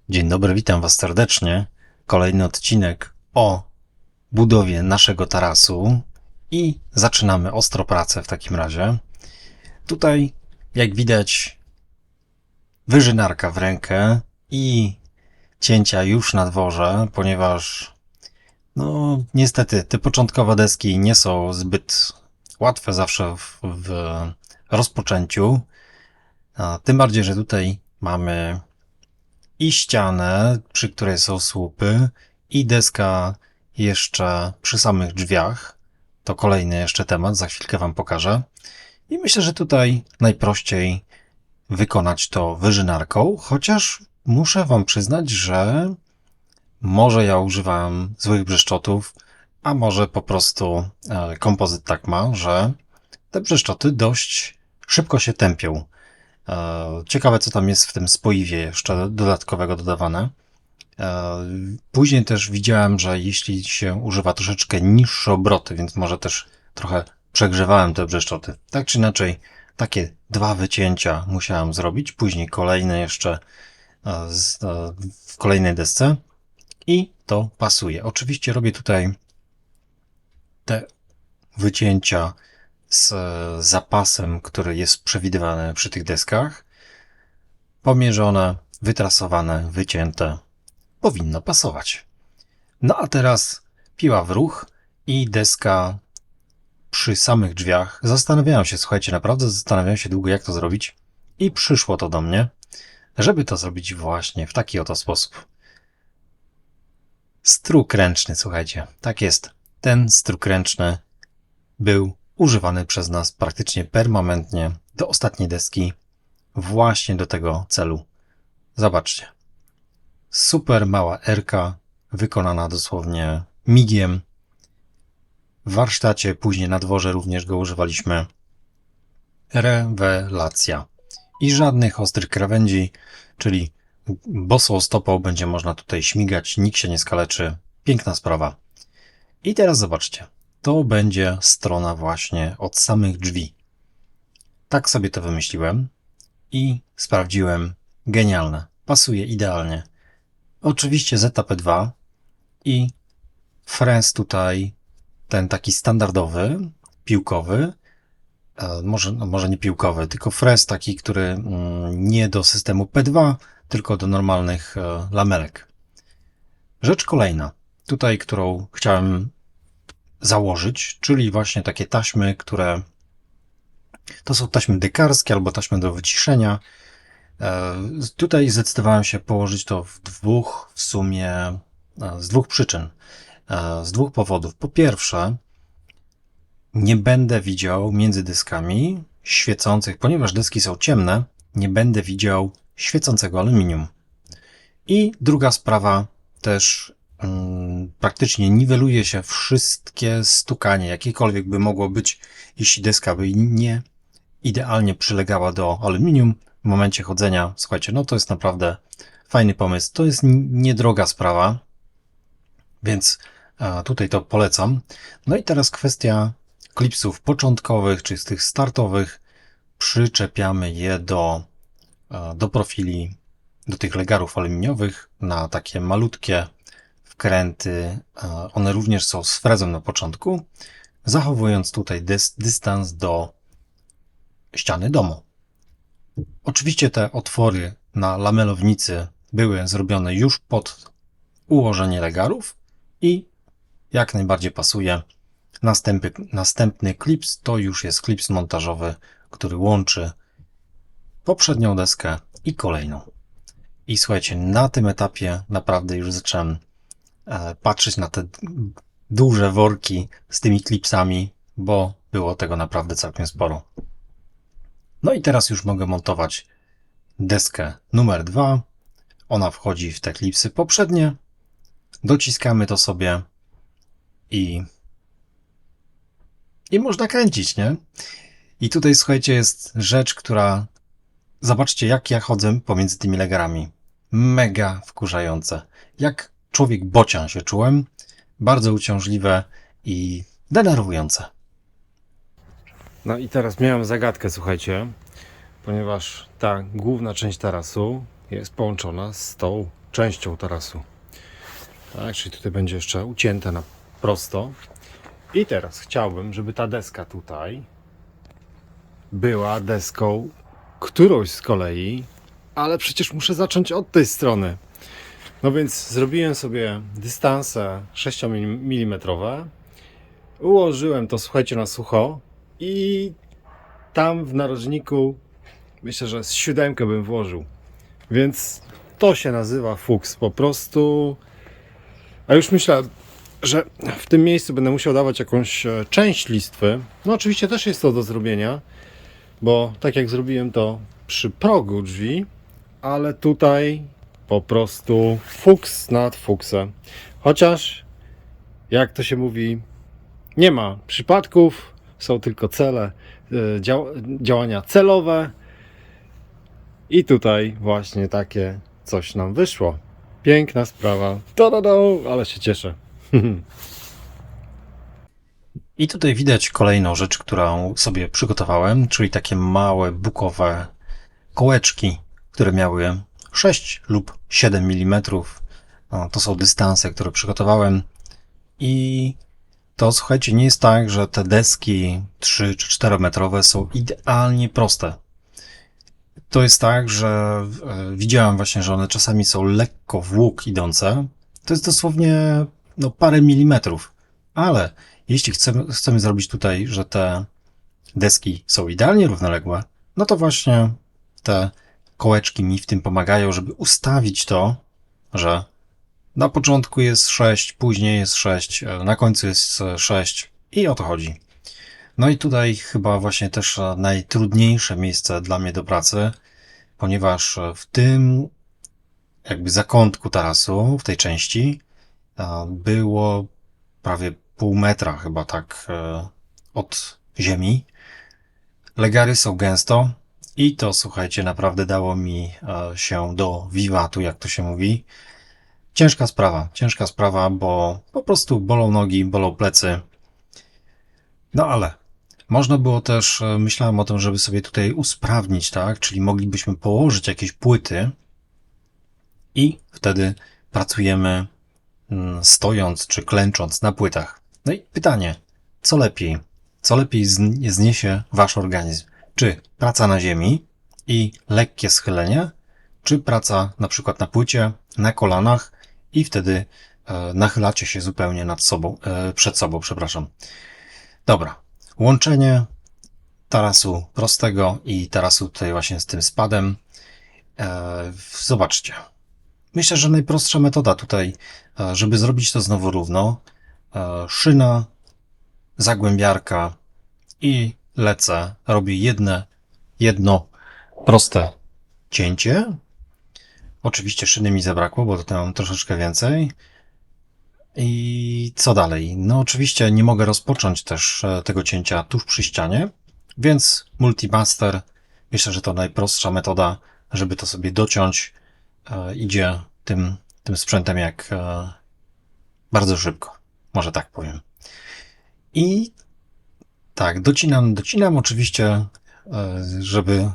Dzień dobry, witam Was serdecznie. Kolejny odcinek o budowie naszego tarasu i zaczynamy ostro pracę w takim razie. Tutaj, jak widać, wyżynarka w rękę i cięcia już na dworze, ponieważ no niestety te początkowe deski nie są zbyt łatwe zawsze w rozpoczęciu. Tym bardziej, że tutaj mamy i ścianę, przy której są słupy, i deska jeszcze przy samych drzwiach. To kolejny jeszcze temat, za chwilkę Wam pokażę. I myślę, że tutaj najprościej wykonać to wyżynarką, chociaż muszę Wam przyznać, że może ja używam złych brzeszczotów, a może po prostu kompozyt tak ma, że te brzeszczoty dość szybko się tępią. Ciekawe, co tam jest w tym spoiwie jeszcze dodatkowego dodawane. Później też widziałem, że jeśli się używa troszeczkę niższe obroty, więc może też trochę przegrzewałem te brzeszczoty. Tak czy inaczej, takie 2 wycięcia musiałem zrobić, później kolejne jeszcze w kolejnej desce i to pasuje. Oczywiście robię tutaj te wycięcia z zapasem, który jest przewidywany przy tych deskach. Pomierzone, wytrasowane, wycięte. Powinno pasować. No a teraz piła w ruch i deska przy samych drzwiach. Zastanawiałem się, słuchajcie, naprawdę zastanawiałem się długo, jak to zrobić i przyszło to do mnie, żeby to zrobić właśnie w taki oto sposób. Struk ręczny, słuchajcie, tak jest. Ten struk ręczny był używany przez nas praktycznie permanentnie do ostatniej deski właśnie do tego celu. Zobaczcie. Super mała erka, wykonana dosłownie migiem. W warsztacie, później na dworze również go używaliśmy. Rewelacja. I żadnych ostrych krawędzi, czyli bosą stopą będzie można tutaj śmigać, nikt się nie skaleczy. Piękna sprawa. I teraz zobaczcie. To będzie strona właśnie od samych drzwi. Tak sobie to wymyśliłem i sprawdziłem. Genialne. Pasuje idealnie. Oczywiście ZTP2 i frez tutaj, ten taki standardowy, piłkowy, może nie piłkowy, tylko frez taki, który nie do systemu P2, tylko do normalnych lamelek. Rzecz kolejna, tutaj, którą chciałem założyć, czyli właśnie takie taśmy, które to są taśmy dekarskie albo taśmy do wyciszenia. Tutaj zdecydowałem się położyć to w sumie z 2 przyczyn, z 2 powodów. Po pierwsze, nie będę widział między dyskami świecących, ponieważ dyski są ciemne, nie będę widział świecącego aluminium. I druga sprawa, też praktycznie niweluje się wszystkie stukanie, jakiekolwiek by mogło być, jeśli deska by nie idealnie przylegała do aluminium w momencie chodzenia. Słuchajcie, no to jest naprawdę fajny pomysł. To jest niedroga sprawa, więc tutaj to polecam. No i teraz kwestia klipsów początkowych, czy z tych startowych. Przyczepiamy je do profili, do tych legarów aluminiowych na takie malutkie wkręty. One również są z frezą na początku, zachowując tutaj dystans do ściany domu. Oczywiście te otwory na lamelownicy były zrobione już pod ułożenie legarów i jak najbardziej pasuje. Następny klips to już jest klips montażowy, który łączy poprzednią deskę i kolejną. I słuchajcie, na tym etapie naprawdę już zacząłem patrzeć na te duże worki z tymi klipsami, bo było tego naprawdę całkiem sporo. No i teraz już mogę montować deskę numer 2. Ona wchodzi w te klipsy poprzednie. Dociskamy to sobie i można kręcić, nie? I tutaj, słuchajcie, jest rzecz, która... Zobaczcie, jak ja chodzę pomiędzy tymi legarami. Mega wkurzające. Jak człowiek bocian się czułem. Bardzo uciążliwe i denerwujące. No i teraz miałem zagadkę, słuchajcie, ponieważ ta główna część tarasu jest połączona z tą częścią tarasu. Tak, czyli tutaj będzie jeszcze ucięte na prosto. I teraz chciałbym, żeby ta deska tutaj była deską którąś z kolei, ale przecież muszę zacząć od tej strony. No więc zrobiłem sobie dystanse 6 mm. Ułożyłem to, słuchajcie, na sucho i tam w narożniku myślę, że z 7 bym włożył. Więc to się nazywa fuks po prostu. A już myślę, że w tym miejscu będę musiał dawać jakąś część listwy. No oczywiście też jest to do zrobienia, bo tak jak zrobiłem to przy progu drzwi, ale tutaj po prostu fuks nad fuksem. Chociaż, jak to się mówi, nie ma przypadków, są tylko cele, działania celowe. I tutaj właśnie takie coś nam wyszło. Piękna sprawa. Ale się cieszę. I tutaj widać kolejną rzecz, którą sobie przygotowałem, czyli takie małe bukowe kołeczki, które miały 6 lub 7 mm. To są dystanse, które przygotowałem. I to, słuchajcie, nie jest tak, że te deski 3 czy 4 metrowe są idealnie proste. To jest tak, że widziałem właśnie, że one czasami są lekko w łuk idące. To jest dosłownie parę milimetrów. Ale jeśli chcemy zrobić tutaj, że te deski są idealnie równoległe, no to właśnie te kołeczki mi w tym pomagają, żeby ustawić to, że na początku jest 6, później jest 6, na końcu jest 6 i o to chodzi. No i tutaj chyba właśnie też najtrudniejsze miejsce dla mnie do pracy, ponieważ w tym jakby zakątku tarasu, w tej części, było prawie pół metra chyba tak od ziemi. Legary są gęsto i to, słuchajcie, naprawdę dało mi się do wiwatu, jak to się mówi. Ciężka sprawa, bo po prostu bolą nogi, bolą plecy. No ale można było też, myślałem o tym, żeby sobie tutaj usprawnić, tak? Czyli moglibyśmy położyć jakieś płyty i wtedy pracujemy stojąc czy klęcząc na płytach. No i pytanie, co lepiej? Co lepiej zniesie wasz organizm? Czy praca na ziemi i lekkie schylenie, czy praca na przykład na płycie, na kolanach i wtedy nachylacie się zupełnie przed sobą, przepraszam. Dobra, łączenie tarasu prostego i tarasu tutaj właśnie z tym spadem. Zobaczcie. Myślę, że najprostsza metoda tutaj, żeby zrobić to znowu równo, szyna, zagłębiarka i lecę. Robię jedno proste cięcie. Oczywiście szyny mi zabrakło, bo tutaj mam troszeczkę więcej. I co dalej? No oczywiście nie mogę rozpocząć też tego cięcia tuż przy ścianie, więc Multimaster, myślę, że to najprostsza metoda, żeby to sobie dociąć. Idzie tym sprzętem jak bardzo szybko, może tak powiem. I tak, docinam oczywiście, żeby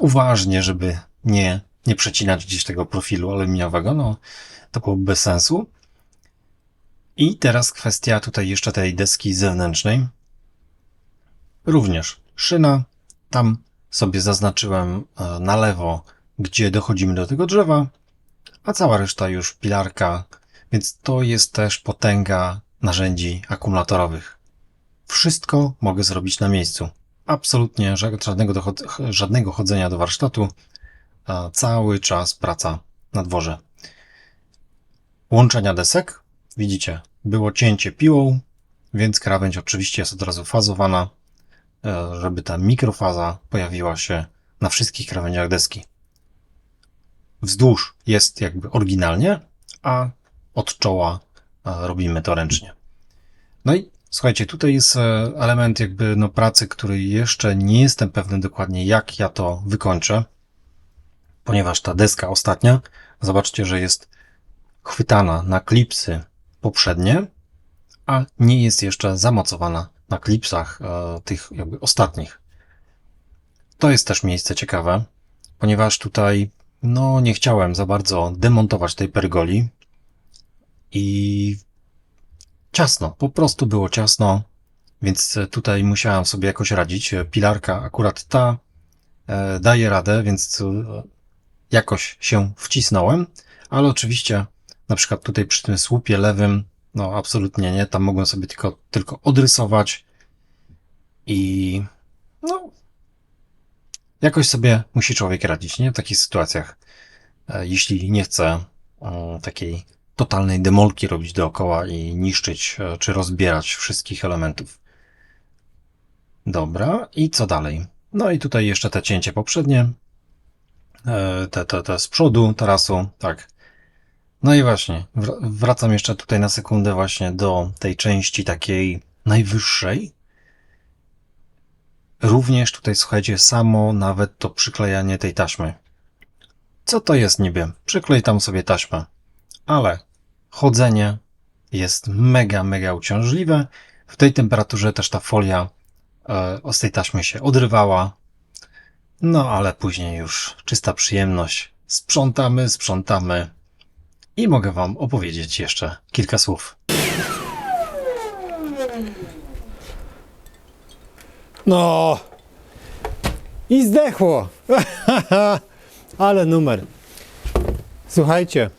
uważnie, żeby nie przecinać gdzieś tego profilu aluminiowego, no to byłoby bez sensu. I teraz kwestia tutaj jeszcze tej deski zewnętrznej. Również szyna, tam sobie zaznaczyłem na lewo, gdzie dochodzimy do tego drzewa, a cała reszta już pilarka, więc to jest też potęga narzędzi akumulatorowych. Wszystko mogę zrobić na miejscu. Absolutnie żadnego chodzenia do warsztatu, a cały czas praca na dworze. Łączenia desek, widzicie, było cięcie piłą, więc krawędź oczywiście jest od razu fazowana, żeby ta mikrofaza pojawiła się na wszystkich krawędziach deski. Wzdłuż jest jakby oryginalnie, a od czoła robimy to ręcznie. No i słuchajcie, tutaj jest element jakby pracy, który jeszcze nie jestem pewny dokładnie, jak ja to wykończę, ponieważ ta deska ostatnia, zobaczcie, że jest chwytana na klipsy poprzednie, a nie jest jeszcze zamocowana na klipsach tych jakby ostatnich. To jest też miejsce ciekawe, ponieważ tutaj no nie chciałem za bardzo demontować tej pergoli i ciasno, po prostu było ciasno, więc tutaj musiałem sobie jakoś radzić. Pilarka akurat ta daje radę, więc jakoś się wcisnąłem, ale oczywiście na przykład tutaj przy tym słupie lewym, no absolutnie nie, tam mogłem sobie tylko odrysować i no jakoś sobie musi człowiek radzić, nie? W takich sytuacjach, jeśli nie chce takiej totalnej demolki robić dookoła i niszczyć czy rozbierać wszystkich elementów. Dobra, i co dalej? No i tutaj jeszcze te cięcie poprzednie, te z przodu tarasu, tak. No i właśnie, wracam jeszcze tutaj na sekundę właśnie do tej części takiej najwyższej. Również tutaj, słuchajcie, samo nawet to przyklejanie tej taśmy. Co to jest niby? Przyklej tam sobie taśmę. Ale chodzenie jest mega, mega uciążliwe. W tej temperaturze też ta folia z tej taśmy się odrywała. No ale później już czysta przyjemność. Sprzątamy i mogę wam opowiedzieć jeszcze kilka słów. No i zdechło. Ale numer. Słuchajcie,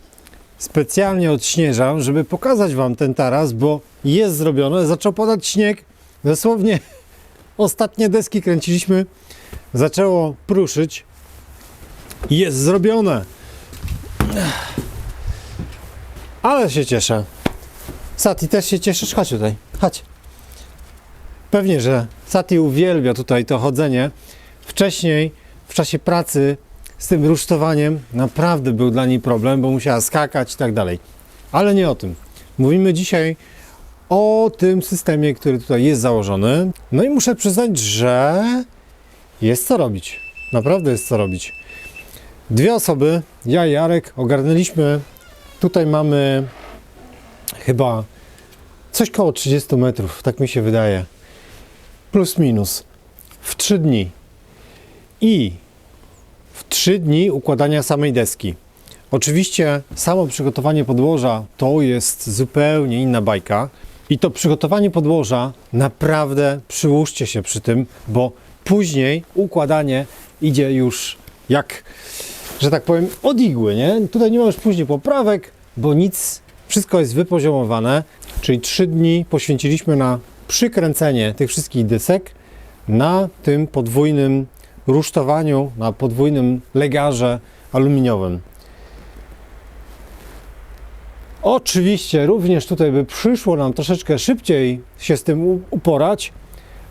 specjalnie odśnieżam, żeby pokazać wam ten taras, bo jest zrobione. Zaczął padać śnieg. Dosłownie ostatnie deski kręciliśmy. Zaczęło pruszyć. Jest zrobione. Ale się cieszę. Sati, też się cieszysz? Chodź tutaj. Chodź. Pewnie, że Sati uwielbia tutaj to chodzenie. Wcześniej, w czasie pracy z tym rusztowaniem naprawdę był dla niej problem, bo musiała skakać i tak dalej. Ale nie o tym. Mówimy dzisiaj o tym systemie, który tutaj jest założony. No i muszę przyznać, że jest co robić. Naprawdę jest co robić. Dwie osoby, ja i Jarek, ogarnęliśmy. Tutaj mamy chyba coś koło 30 metrów, tak mi się wydaje. Plus minus. W 3 dni. I w 3 dni układania samej deski. Oczywiście samo przygotowanie podłoża to jest zupełnie inna bajka. I to przygotowanie podłoża naprawdę przyłóżcie się przy tym, bo później układanie idzie już jak, że tak powiem, od igły, nie? Tutaj nie ma już później poprawek, bo nic, wszystko jest wypoziomowane. Czyli 3 dni poświęciliśmy na przykręcenie tych wszystkich desek na tym podwójnym rusztowaniu, na podwójnym legarze aluminiowym. Oczywiście również tutaj by przyszło nam troszeczkę szybciej się z tym uporać,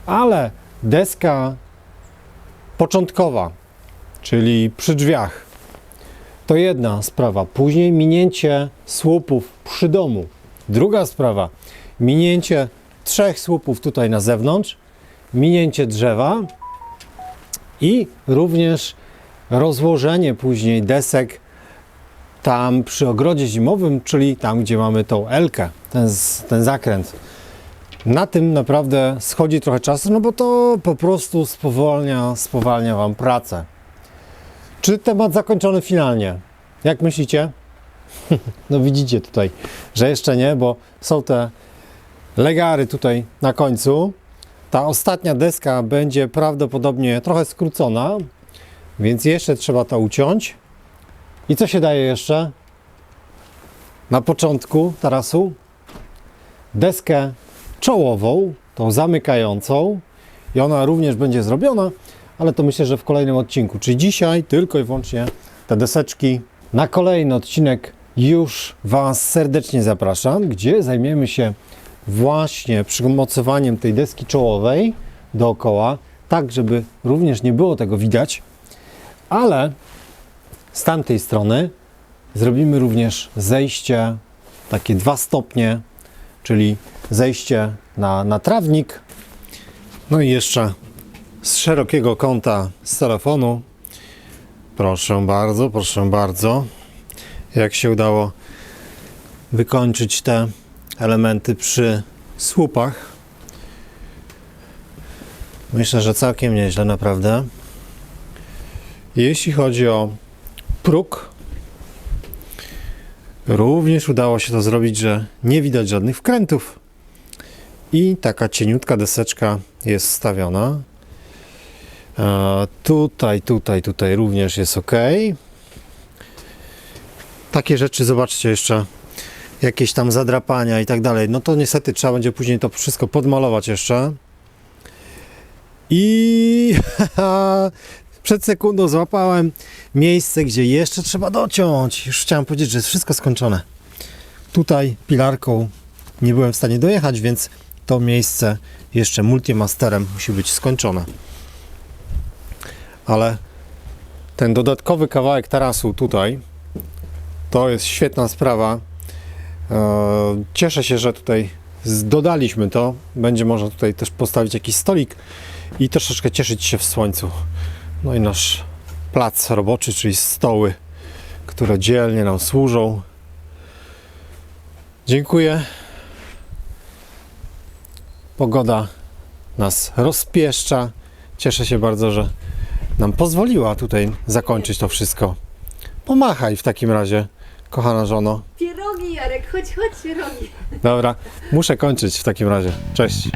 ale deska początkowa, czyli przy drzwiach, to jedna sprawa. Później minięcie słupów przy domu. Druga sprawa, minięcie 3 słupów tutaj na zewnątrz, minięcie drzewa i również rozłożenie później desek tam przy ogrodzie zimowym, czyli tam, gdzie mamy tą L-kę, ten zakręt. Na tym naprawdę schodzi trochę czasu, no bo to po prostu spowalnia wam pracę. Czy temat zakończony finalnie? Jak myślicie? No widzicie tutaj, że jeszcze nie, bo są te legary tutaj na końcu. Ta ostatnia deska będzie prawdopodobnie trochę skrócona, więc jeszcze trzeba to uciąć. I co się daje jeszcze? Na początku tarasu deskę czołową, tą zamykającą, i ona również będzie zrobiona, ale to myślę, że w kolejnym odcinku. Czyli dzisiaj tylko i wyłącznie te deseczki. Na kolejny odcinek już Was serdecznie zapraszam, gdzie zajmiemy się właśnie przymocowaniem tej deski czołowej dookoła, tak żeby również nie było tego widać, ale z tamtej strony zrobimy również zejście, takie 2 stopnie, czyli zejście na trawnik. No i jeszcze z szerokiego kąta z telefonu. Proszę bardzo. Jak się udało wykończyć te elementy przy słupach. Myślę, że całkiem nieźle naprawdę. Jeśli chodzi o próg. Również udało się to zrobić, że nie widać żadnych wkrętów. I taka cieniutka deseczka jest wstawiona. Tutaj również jest ok. Takie rzeczy, zobaczcie jeszcze, jakieś tam zadrapania i tak dalej. No to niestety trzeba będzie później to wszystko podmalować jeszcze. I przed sekundą złapałem miejsce, gdzie jeszcze trzeba dociąć. Już chciałem powiedzieć, że jest wszystko skończone. Tutaj pilarką nie byłem w stanie dojechać, więc to miejsce jeszcze multimasterem musi być skończone. Ale ten dodatkowy kawałek tarasu tutaj to jest świetna sprawa. Cieszę się, że tutaj dodaliśmy to. Będzie można tutaj też postawić jakiś stolik i troszeczkę cieszyć się w słońcu. No i nasz plac roboczy, czyli stoły, które dzielnie nam służą. Dziękuję. Pogoda nas rozpieszcza. Cieszę się bardzo, że nam pozwoliła tutaj zakończyć to wszystko. Pomachaj w takim razie, kochana żono. Pierogi, Jarek, chodź, pierogi. Dobra, muszę kończyć w takim razie. Cześć.